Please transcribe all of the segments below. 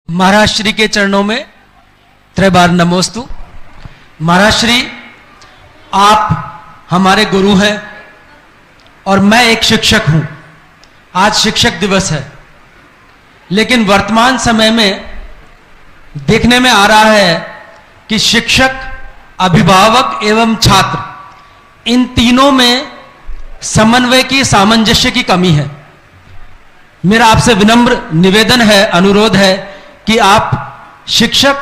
महाराज श्री के चरणों में त्रैबार नमोस्तु। महाराज श्री, आप हमारे गुरु हैं और मैं एक शिक्षक हूं। आज शिक्षक दिवस है, लेकिन वर्तमान समय में देखने में आ रहा है कि शिक्षक, अभिभावक एवं छात्र, इन तीनों में समन्वय की, सामंजस्य की कमी है। मेरा आपसे विनम्र निवेदन है, अनुरोध है कि आप शिक्षक,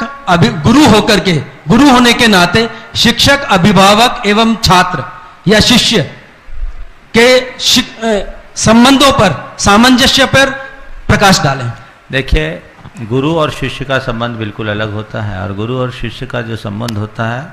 गुरु होकर के, गुरु होने के नाते शिक्षक, अभिभावक एवं छात्र या शिष्य के संबंधों पर, सामंजस्य पर प्रकाश डालें। देखिए, गुरु और शिष्य का संबंध बिल्कुल अलग होता है, और गुरु और शिष्य का जो संबंध होता है,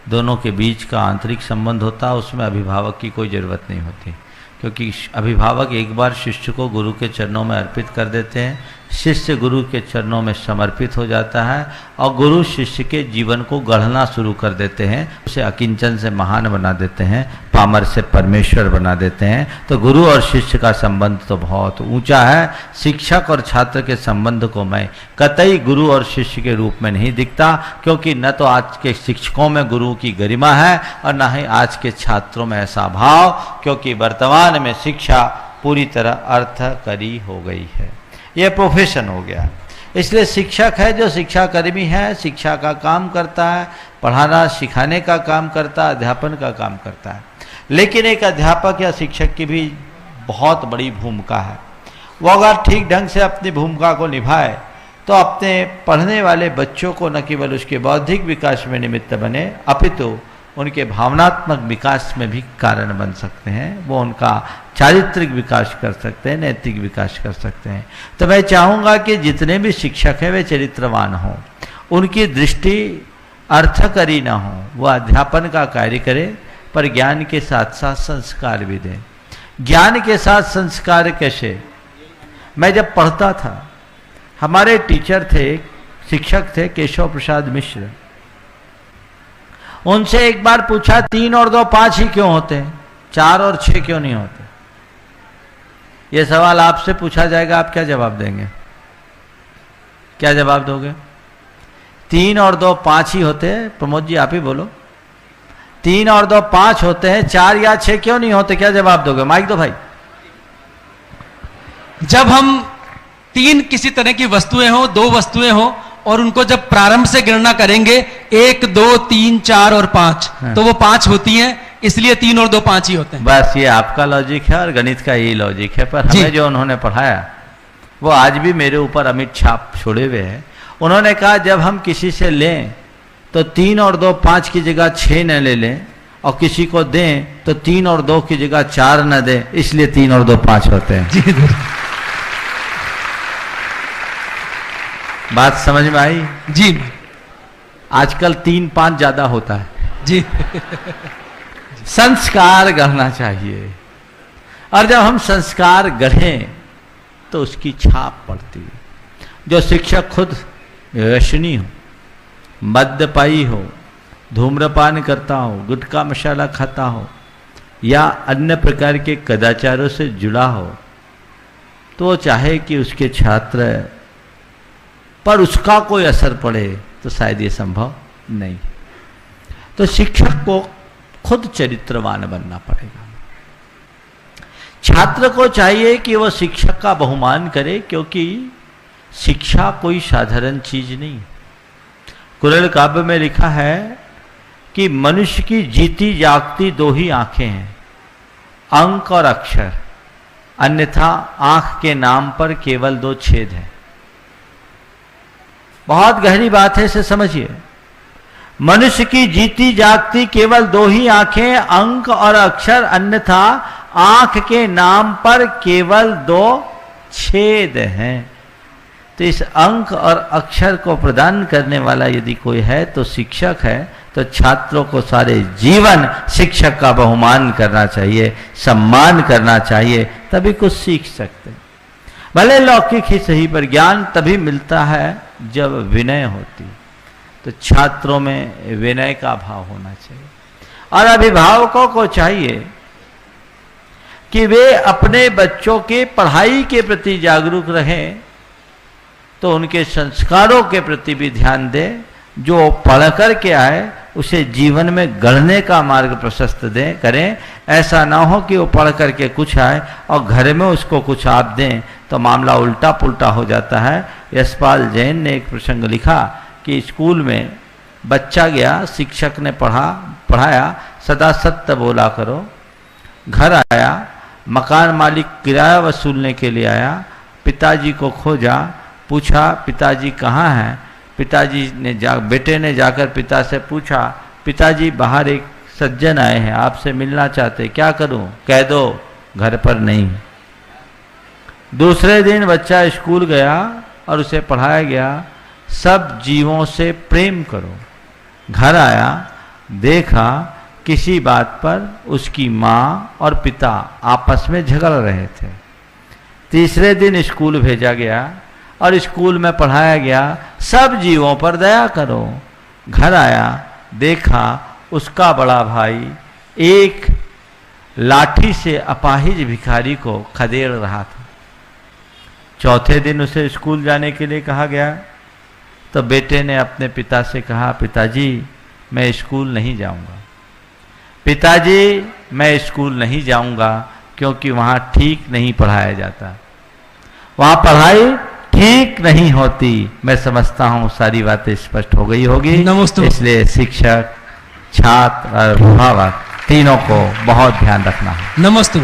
दोनों के बीच का आंतरिक संबंध होता है, उसमें अभिभावक की कोई ज़रूरत नहीं होती, क्योंकि अभिभावक एक बार शिष्य को गुरु के चरणों में अर्पित कर देते हैं, शिष्य गुरु के चरणों में समर्पित हो जाता है और गुरु शिष्य के जीवन को गढ़ना शुरू कर देते हैं, उसे अकिंचन से महान बना देते हैं, पामर से परमेश्वर बना देते हैं। तो गुरु और शिष्य का संबंध तो बहुत ऊंचा है। शिक्षक और छात्र के संबंध को मैं कतई गुरु और शिष्य के रूप में नहीं दिखता, क्योंकि न तो आज के शिक्षकों में गुरु की गरिमा है और न ही आज के छात्रों में ऐसा भाव, क्योंकि वर्तमान में शिक्षा पूरी तरह अर्थकरी हो गई है, ये प्रोफेशन हो गया। इसलिए शिक्षक है जो शिक्षाकर्मी है, शिक्षा का काम करता है, पढ़ाना सिखाने का काम करता है, अध्यापन का काम करता है। लेकिन एक अध्यापक या शिक्षक की भी बहुत बड़ी भूमिका है। वो अगर ठीक ढंग से अपनी भूमिका को निभाए तो अपने पढ़ने वाले बच्चों को न केवल उसके बौद्धिक विकास में निमित्त बने, अपितु उनके भावनात्मक विकास में भी कारण बन सकते हैं। वो उनका चारित्रिक विकास कर सकते हैं, नैतिक विकास कर सकते हैं। तो मैं चाहूँगा कि जितने भी शिक्षक हैं वे चरित्रवान हों, उनकी दृष्टि अर्थकरी ना हो, वह अध्यापन का कार्य करें पर ज्ञान के साथ साथ संस्कार भी दें। ज्ञान के साथ संस्कार कैसे? मैं जब पढ़ता था, हमारे टीचर थे, शिक्षक थे केशव प्रसाद मिश्र। उनसे एक बार पूछा, 3 और 2 5 ही क्यों होते हैं, 4 और 6 क्यों नहीं होते? यह सवाल आपसे पूछा जाएगा, आप क्या जवाब देंगे? क्या जवाब दोगे? 3 और 2 5 ही होते हैं। प्रमोद जी आप ही बोलो, 3 और 2 5 होते हैं, 4 या 6 क्यों नहीं होते? क्या जवाब दोगे? माइक दो भाई। जब हम 3 किसी तरह की वस्तुएं हो, 2 वस्तुएं हो, और उनको जब प्रारंभ से गणना करेंगे 1 2 3 4 और 5, तो वो 5 होती हैं, इसलिए 3 और 2 5 ही होते हैं। बस ये आपका लॉजिक है और गणित का यही लॉजिक है, पर हमें जो उन्होंने पढ़ाया वो आज भी मेरे ऊपर अमिट छाप छोड़े हुए है। उन्होंने कहा जब हम किसी से लें तो 3 और 2 5 की जगह 6 न ले लें, और किसी को दें तो 3 और 2 की जगह 4 न दें, इसलिए 3 और 2 5 होते हैं। बात समझ में आई जी? आजकल 3 5 ज्यादा होता है जी। संस्कार गढ़ना चाहिए, और जब हम संस्कार गढ़ें तो उसकी छाप पड़ती है। जो शिक्षक खुद व्यसनी हो, मद्यपायी हो, धूम्रपान करता हो, गुटखा मसाला खाता हो, या अन्य प्रकार के कदाचारों से जुड़ा हो, तो वो चाहे कि उसके छात्र पर उसका कोई असर पड़े तो शायद ये संभव नहीं। तो शिक्षक को खुद चरित्रवान बनना पड़ेगा। छात्र को चाहिए कि वह शिक्षक का बहुमान करे, क्योंकि शिक्षा कोई साधारण चीज नहीं। कुरल काव्य में लिखा है कि मनुष्य की जीती जागती 2 ही आंखें हैं, अंक और अक्षर, अन्यथा आंख के नाम पर केवल 2 छेद हैं। बहुत गहरी बात है, इसे समझिए। मनुष्य की जीती जागती केवल 2 ही आंखें, अंक और अक्षर, अन्यथा आंख के नाम पर केवल 2 छेद हैं। तो इस अंक और अक्षर को प्रदान करने वाला यदि कोई है तो शिक्षक है। तो छात्रों को सारे जीवन शिक्षक का बहुमान करना चाहिए, सम्मान करना चाहिए, तभी कुछ सीख सकते हैं। भले लौकिक ही सही, पर ज्ञान तभी मिलता है जब विनय होती। तो छात्रों में विनय का भाव होना चाहिए, और अभिभावकों को चाहिए कि वे अपने बच्चों के पढ़ाई के प्रति जागरूक रहें, तो उनके संस्कारों के प्रति भी ध्यान दे। जो पढ़ कर के आए उसे जीवन में गढ़ने का मार्ग प्रशस्त करें। ऐसा ना हो कि वो पढ़ करके कुछ आए और घर में उसको कुछ आप दें तो मामला उल्टा पुल्टा हो जाता है। यशपाल जैन ने एक प्रसंग लिखा कि स्कूल में बच्चा गया, शिक्षक ने पढ़ाया, सदा सत्य बोला करो। घर आया, मकान मालिक किराया वसूलने के लिए आया, पिताजी को खोजा, पूछा पिताजी कहाँ हैं। पिताजी ने बेटे ने जाकर पिता से पूछा, पिताजी बाहर एक सज्जन आए हैं, आपसे मिलना चाहते, क्या करूं? कह दो घर पर नहीं। दूसरे दिन बच्चा स्कूल गया और उसे पढ़ाया गया, सब जीवों से प्रेम करो। घर आया, देखा किसी बात पर उसकी माँ और पिता आपस में झगड़ रहे थे। तीसरे दिन स्कूल भेजा गया और स्कूल में पढ़ाया गया, सब जीवों पर दया करो। घर आया, देखा उसका बड़ा भाई एक लाठी से अपाहिज भिखारी को खदेड़ रहा था। चौथे दिन उसे स्कूल जाने के लिए कहा गया तो बेटे ने अपने पिता से कहा, पिताजी मैं स्कूल नहीं जाऊंगा। पिताजी मैं स्कूल नहीं जाऊंगा क्योंकि वहाँ ठीक नहीं पढ़ाया जाता, वहाँ पढ़ाई ठीक नहीं होती। मैं समझता हूँ सारी बातें स्पष्ट हो गई होगी। नमस्ते। इसलिए शिक्षक, छात्र और अभिभावक तीनों को बहुत ध्यान रखना है। नमस्ते।